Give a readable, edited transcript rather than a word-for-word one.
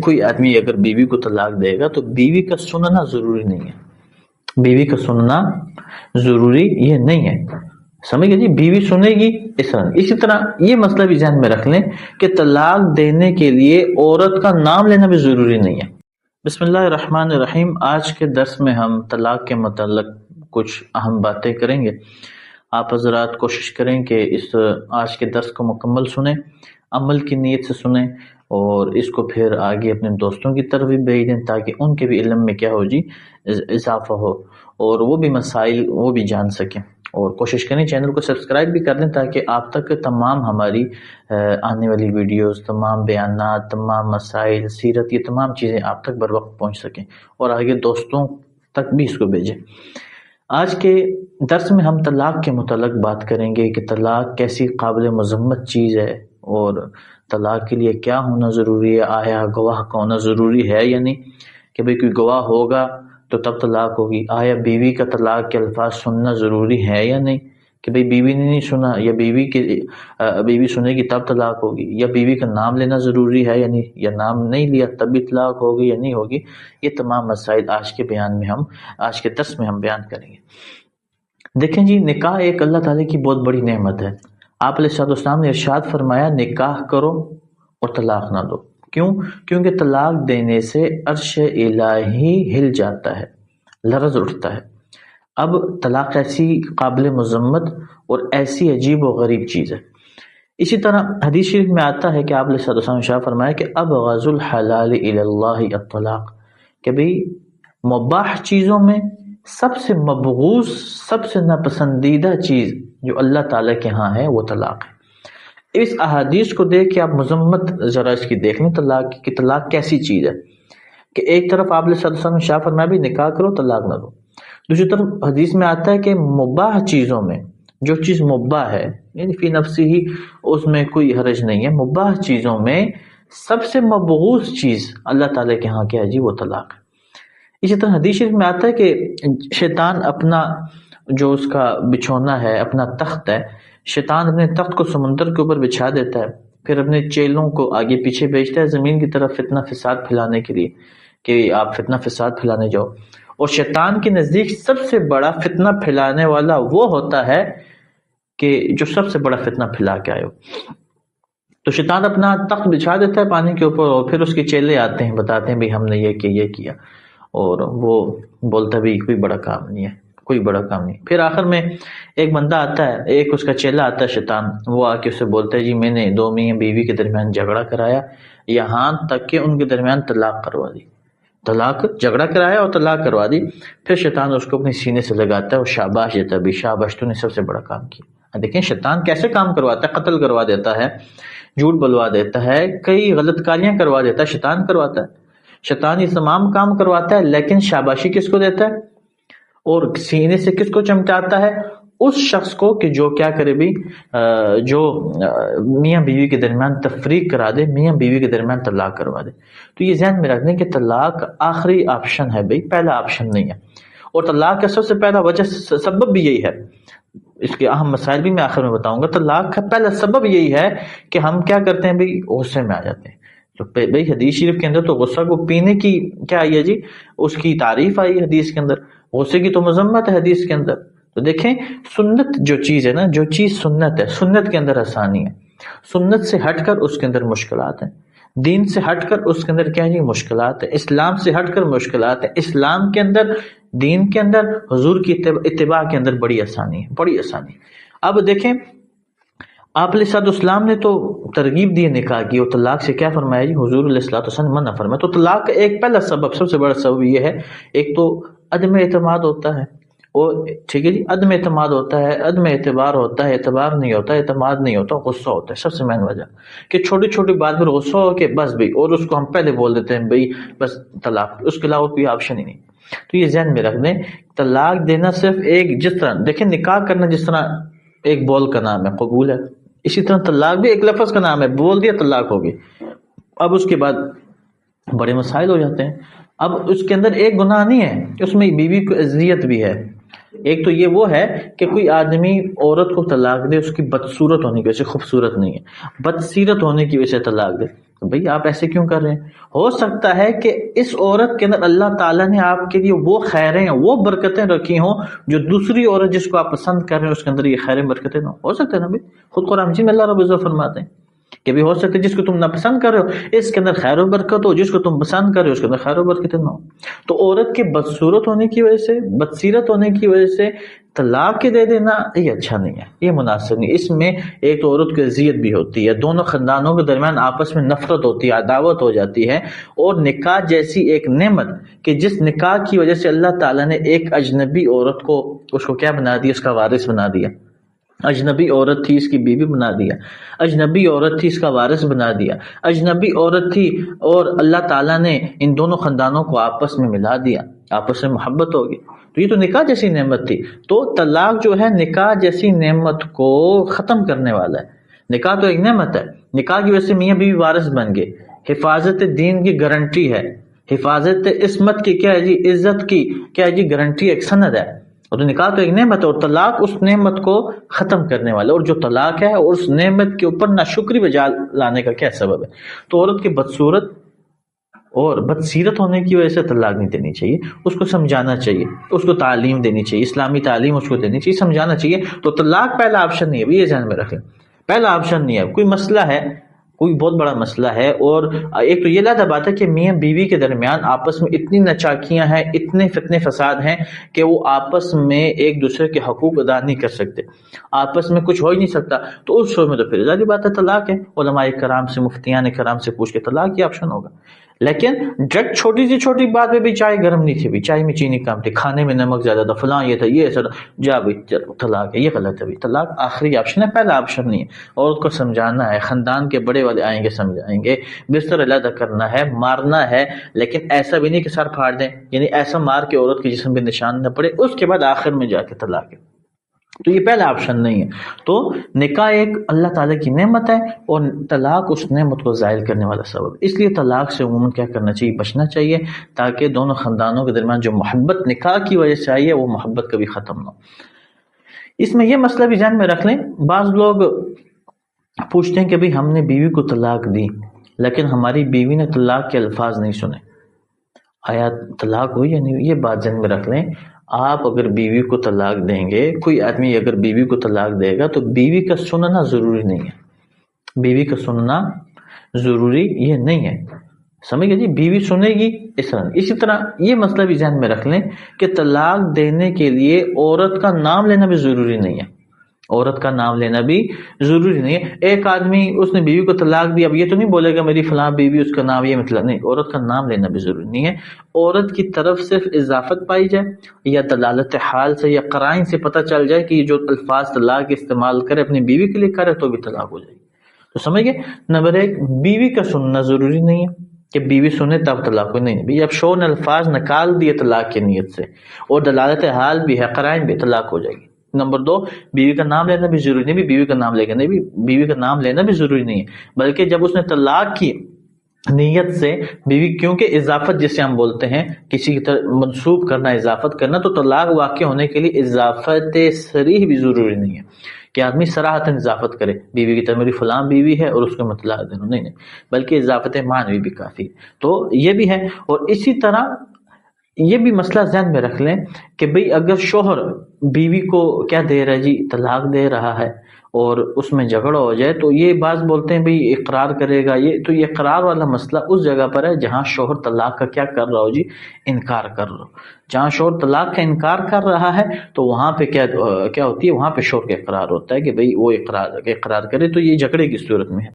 کوئی آدمی اگر بیوی کو طلاق دے گا تو بیوی کا سننا ضروری نہیں ہے، بیوی کا سننا ضروری یہ نہیں ہے، سمجھ گئے جی، بیوی سنے گی اس طرح۔ اسی طرح یہ مسئلہ بھی ذہن میں رکھ لیں کہ طلاق دینے کے لیے عورت کا نام لینا بھی ضروری نہیں ہے۔ بسم اللہ الرحمن الرحیم۔ آج کے درس میں ہم طلاق کے متعلق کچھ اہم باتیں کریں گے۔ آپ حضرات کوشش کریں کہ اس آج کے درس کو مکمل سنیں، عمل کی نیت سے سنیں، اور اس کو پھر آگے اپنے دوستوں کی طرف بھی بھیج دیں تاکہ ان کے بھی علم میں کیا ہو جی اضافہ ہو، اور وہ بھی مسائل وہ بھی جان سکیں۔ اور کوشش کریں چینل کو سبسکرائب بھی کر دیں تاکہ آپ تک تمام ہماری آنے والی ویڈیوز، تمام بیانات، تمام مسائل، سیرت، یہ تمام چیزیں آپ تک بر وقت پہنچ سکیں، اور آگے دوستوں تک بھی اس کو بھیجیں۔ آج کے درس میں ہم طلاق کے متعلق بات کریں گے کہ طلاق کیسی قابل مذمت چیز ہے، اور طلاق کے لیے کیا ہونا ضروری ہے، آیا گواہ کا ہونا ضروری ہے یا نہیں، کہ بھئی کوئی گواہ ہوگا تو تب طلاق ہوگی، آیا بیوی کا طلاق کے الفاظ سننا ضروری ہے یا نہیں، کہ بھئی بیوی نے نہیں سنا یا بیوی سنے گی تب طلاق ہوگی، یا بیوی کا نام لینا ضروری ہے یا نہیں، یا نام نہیں لیا تب بھی طلاق ہوگی یا نہیں ہوگی۔ یہ تمام مسائل آج کے درس میں ہم بیان کریں گے۔ دیکھیں جی، نکاح ایک اللہ تعالیٰ کی بہت بڑی نعمت ہے۔ آپ علیہ السلام نے ارشاد فرمایا نکاح کرو اور طلاق نہ دو۔ کیوں؟ کیونکہ طلاق دینے سے عرش الہی ہل جاتا ہے، لرز اٹھتا ہے۔ اب طلاق ایسی قابل مذمت اور ایسی عجیب و غریب چیز ہے۔ اسی طرح حدیث شریف میں آتا ہے کہ آپ علیہ السلام نے ارشاد فرمایا کہ ابغض الحلال الی اللہ الطلاق، کہ بھئی مباح چیزوں میں سب سے مبغوض، سب سے ناپسندیدہ چیز جو اللہ تعالیٰ کے ہاں ہے وہ طلاق ہے۔ اس احادیث کو دیکھ کے آپ مذمت ذرا اس کی دیکھ لیں طلاق کی، کہ طلاق کیسی چیز ہے، کہ ایک طرف آپ علیہ السلام نے ارشاد فرمایا بھی نکاح کرو طلاق نہ دو، دوسری طرف حدیث میں آتا ہے کہ مباح چیزوں میں جو چیز مباح ہے، یعنی فی نفسی ہی اس میں کوئی حرج نہیں ہے، مباح چیزوں میں سب سے مبغوض چیز اللہ تعالیٰ کے ہاں کیا ہے جی وہ طلاق ہے۔ اسی طرح حدیث شریف میں آتا ہے کہ شیطان اپنا جو اس کا بچھونا ہے، اپنا تخت ہے، شیطان اپنے تخت کو سمندر کے اوپر بچھا دیتا ہے، پھر اپنے چیلوں کو آگے پیچھے بھیجتا ہے زمین کی طرف فتنہ فساد پھیلانے کے لیے، کہ آپ فتنہ فساد پھیلانے جاؤ۔ اور شیطان کے نزدیک سب سے بڑا فتنہ پھیلانے والا وہ ہوتا ہے کہ جو سب سے بڑا فتنہ پھیلا کے آئے ہو۔ تو شیطان اپنا تخت بچھا دیتا ہے پانی کے اوپر، اور پھر اس کے چیلے آتے ہیں، بتاتے ہیں بھی ہم نے یہ کیا، اور وہ بولتا بھی کوئی بڑا کام نہیں ہے، کوئی بڑا کام نہیں۔ پھر آخر میں ایک بندہ آتا ہے، ایک اس کا چیلا آتا ہے شیطان، وہ آ کے اسے بولتا ہے جی میں نے دو میاں بیوی کے درمیان جھگڑا کرایا، یہاں تک کہ ان کے درمیان طلاق کروا دی، جھگڑا کرایا اور طلاق کروا دی۔ پھر شیطان اس کو اپنے سینے سے لگاتا ہے اور شاباش دیتا ہے، بھی شاباش تو نے سب سے بڑا کام کیا۔ دیکھیں شیطان کیسے کام کرواتا ہے، قتل کروا دیتا ہے، جھوٹ بلوا دیتا ہے، کئی غلط کاریاں کروا دیتا ہے، شیطان کرواتا ہے، شیطان یہ تمام کام کرواتا ہے، لیکن شاباشی کس کو دیتا ہے اور سینے سے کس کو چمٹاتا ہے؟ اس شخص کو کہ جو کیا کرے بھی، جو میاں بیوی کے درمیان تفریق کرا دے، میاں بیوی کے درمیان طلاق کروا دے۔ تو یہ ذہن میں رکھ دیں کہ طلاق آخری آپشن ہے بھائی، پہلا آپشن نہیں ہے، اور طلاق کا سب سے پہلا وجہ سبب بھی یہی ہے، اس کے اہم مسائل بھی میں آخر میں بتاؤں گا۔ طلاق کا پہلا سبب یہی ہے کہ ہم کیا کرتے ہیں بھائی، غصے میں آ جاتے ہیں۔ تو بھائی حدیث شریف کے اندر تو غصہ کو پینے کی کیا آئی ہے جی، اس کی تعریف آئی حدیث کے اندر، غصے کی تو مذمت ہے حدیث کے اندر۔ تو دیکھیں سنت جو چیز ہے نا، جو چیز سنت ہے، سنت کے اندر آسانی ہے، سنت سے ہٹ کر اس کے اندر مشکلات ہیں، دین سے ہٹ کر اس کے اندر کیا ہے مشکلات ہے، اسلام سے ہٹ کر مشکلات ہے، اسلام کے اندر، دین کے اندر، حضور کی اتباع کے اندر بڑی آسانی ہے، بڑی آسانی۔ اب دیکھیں آپ علیہ السلام نے تو ترغیب دی نکاح کی، اور طلاق سے کیا فرمایا جی، حضور علیہ السلام منع فرمایا۔ تو طلاق کا ایک پہلا سبب، سب سے بڑا سبب یہ ہے، ایک تو عدم اعتماد ہوتا ہے، اور ٹھیک ہے جی، عدم اعتماد ہوتا ہے، عدم اعتبار ہوتا ہے، اعتبار نہیں ہوتا، اعتماد نہیں ہوتا، غصہ ہوتا ہے، سب سے مین وجہ کہ چھوٹی چھوٹی بات پر غصہ ہو کے بس بھائی، اور اس کو ہم پہلے بول دیتے ہیں بھائی بس طلاق، اس کے علاوہ کوئی آپشن ہی نہیں۔ تو یہ ذہن میں رکھ دیں، طلاق دینا صرف ایک، جس طرح دیکھیں نکاح کرنا جس طرح ایک بول کا نام ہے، قبول ہے، اسی طرح طلاق بھی ایک لفظ کا نام ہے، بول دیا طلاق ہوگی۔ اب اس کے بعد بڑے مسائل ہو جاتے ہیں۔ اب اس کے اندر ایک گناہ نہیں ہے، اس میں بیوی کو اذیت بھی ہے۔ ایک تو یہ وہ ہے کہ کوئی آدمی عورت کو طلاق دے اس کی بدصورت ہونے کی وجہ سے، خوبصورت نہیں ہے، بدسیرت ہونے کی وجہ سے طلاق دے، بھئی آپ ایسے کیوں کر رہے ہیں؟ ہو سکتا ہے کہ اس عورت کے اندر اللہ تعالیٰ نے آپ کے لیے وہ خیریں وہ برکتیں رکھی ہوں جو دوسری عورت جس کو آپ پسند کر رہے ہیں اس کے اندر یہ خیریں برکتیں نہ ہو سکتا ہے نا بھائی. خود قرآن مجید میں اللہ رب العزت فرماتے ہیں کہ بھی ہو سکتا ہے جس کو تم ناپسند کر رہے ہو اس کے اندر خیر و برکت ہو، جس کو تم پسند کر رہے ہو اس کے اندر خیر و برکت نہ ہو. تو عورت کے بدصورت ہونے کی وجہ سے، بدسیرت ہونے کی وجہ سے طلاق کے دے دینا یہ اچھا نہیں ہے، یہ مناسب نہیں. اس میں ایک تو عورت کی اذیت بھی ہوتی ہے، دونوں خاندانوں کے درمیان آپس میں نفرت ہوتی ہے، عداوت ہو جاتی ہے. اور نکاح جیسی ایک نعمت کہ جس نکاح کی وجہ سے اللہ تعالیٰ نے ایک اجنبی عورت کو اس کو کیا بنا دیا، اس کا وارث بنا دیا. اجنبی عورت تھی اس کی بیوی بنا دیا، اجنبی عورت تھی اس کا وارث بنا دیا، اجنبی عورت تھی اور اللہ تعالیٰ نے ان دونوں خاندانوں کو آپس میں ملا دیا، آپس میں محبت ہوگی. تو یہ تو نکاح جیسی نعمت تھی. تو طلاق جو ہے نکاح جیسی نعمت کو ختم کرنے والا ہے. نکاح تو ایک نعمت ہے، نکاح کی وجہ سے میاں بیوی وارث بن گئے، حفاظت دین کی گارنٹی ہے، حفاظت عصمت کی کیا ہے جی، عزت کی کیا ہے جی گارنٹی، ایک سند ہے. اور نکاح تو ایک نعمت ہے اور طلاق اس نعمت کو ختم کرنے والا. اور جو طلاق ہے اور اس نعمت کے اوپر ناشکری بجا لانے کا کیا سبب ہے؟ تو عورت کی بدصورت اور بدسیرت ہونے کی وجہ سے طلاق نہیں دینی چاہیے، اس کو سمجھانا چاہیے، اس کو تعلیم دینی چاہیے، اسلامی تعلیم اس کو دینی چاہیے، سمجھانا چاہیے. تو طلاق پہلا آپشن نہیں ہے، یہ ذہن میں رکھیں، پہلا آپشن نہیں ہے. کوئی مسئلہ ہے، کوئی بہت بڑا مسئلہ ہے، اور ایک تو یہ علیحدہ بات ہے کہ میاں بیوی کے درمیان آپس میں اتنی نچاکیاں ہیں، اتنے فتنے فساد ہیں کہ وہ آپس میں ایک دوسرے کے حقوق ادا نہیں کر سکتے، آپس میں کچھ ہو ہی نہیں سکتا. تو اس شعبے میں تو پھر ظاہر بات ہے طلاق ہے. علماء کرام سے، مفتیان کرام سے پوچھ کے طلاق ہی آپشن ہوگا. لیکن ڈائریکٹ چھوٹی سی چھوٹی بات میں بھی چائے گرم نہیں تھی، بھی چائے میں چینی کم تھی، کھانے میں نمک زیادہ تھا، فلاں یہ تھا، یہ ایسا تھا، جا بھی طلاق ہے، یہ غلط ہے. بھی طلاق آخری آپشن ہے، پہلا آپشن نہیں ہے. عورت کو سمجھانا ہے، خاندان کے بڑے والے آئیں گے سمجھائیں گے، بستر علیحدہ کرنا ہے، مارنا ہے، لیکن ایسا بھی نہیں کہ سر پھاڑ دیں، یعنی ایسا مار کے عورت کے جسم پہ نشان نہ پڑے، اس کے بعد آخر میں جا کے طلاق ہے. تو یہ پہلا آپشن نہیں ہے. تو نکاح ایک اللہ تعالیٰ کی نعمت ہے اور طلاق اس نعمت کو زائل کرنے والا سبب. اس لیے طلاق سے عموماً کیا کرنا چاہیے، بچنا چاہیے، تاکہ دونوں خاندانوں کے درمیان جو محبت نکاح کی وجہ سے آئی ہے وہ محبت کبھی ختم نہ ہو. اس میں یہ مسئلہ بھی ذہن میں رکھ لیں، بعض لوگ پوچھتے ہیں کہ بھئی ہم نے بیوی کو طلاق دی لیکن ہماری بیوی نے طلاق کے الفاظ نہیں سنے، آیا طلاق ہوئی یا نہیں ہوئی؟ یہ بات ذہن میں رکھ لیں. آپ اگر بیوی کو طلاق دیں گے، کوئی آدمی اگر بیوی کو طلاق دے گا تو بیوی کا سننا ضروری نہیں ہے، بیوی کا سننا ضروری یہ نہیں ہے، سمجھ گئے جی؟ بیوی سنے گی اس طرح. اسی طرح یہ مسئلہ بھی ذہن میں رکھ لیں کہ طلاق دینے کے لیے عورت کا نام لینا بھی ضروری نہیں ہے، عورت کا نام لینا بھی ضروری نہیں ہے. ایک آدمی اس نے بیوی کو طلاق دی، اب یہ تو نہیں بولے گا میری فلاں بیوی، اس کا نام، یہ مطلب نہیں، عورت کا نام لینا بھی ضروری نہیں ہے. عورت کی طرف صرف اضافت پائی جائے یا دلالت حال سے یا قرائن سے پتہ چل جائے کہ یہ جو الفاظ طلاق استعمال کرے اپنی بیوی کے لیے کرے تو بھی طلاق ہو جائے گی. تو سمجھ گئے؟ نمبر ایک، بیوی کا سننا ضروری نہیں ہے کہ بیوی سنے تب طلاق ہو، نہیں بھی. اب شوہر نے الفاظ نکال دیے طلاق کی نیت سے اور دلالت حال بھی ہے، قرائن بھی، طلاق ہو جائے گی. نمبر دو، بیوی کا نام لینا بھی ضروری نہیں، بھی بیوی کا نام لے گا نہیں، بھی بیوی کا نام لینا بھی ضروری نہیں ہے، بلکہ جب اس نے طلاق کی نیت سے بیوی، کیونکہ اضافت جسے ہم بولتے ہیں کسی کی طرف منسوب کرنا، اضافت کرنا، تو طلاق واقع ہونے کے لیے اضافت صریح بھی ضروری نہیں ہے کہ آدمی صراحتاً اضافت کرے بیوی کی طرف میری فلاں بیوی ہے اور اس کو مطلع دینا، نہیں، بلکہ اضافت معنوی بھی کافی ہے. تو یہ بھی ہے. اور اسی طرح یہ بھی مسئلہ ذہن میں رکھ لیں کہ بھئی اگر شوہر بیوی کو کیا دے رہا ہے جی، طلاق دے رہا ہے اور اس میں جھگڑا ہو جائے تو یہ بعض بولتے ہیں بھئی اقرار کرے گا، یہ تو یہ اقرار والا مسئلہ اس جگہ پر ہے جہاں شوہر طلاق کا کیا کر رہا ہو جی، انکار کر رہا ہو. جہاں شوہر طلاق کا انکار کر رہا ہے تو وہاں پہ کیا ہوتی ہے، وہاں پہ شوہر کا اقرار ہوتا ہے کہ بھئی وہ اقرار کرے. تو یہ جھگڑے کی صورت میں ہے.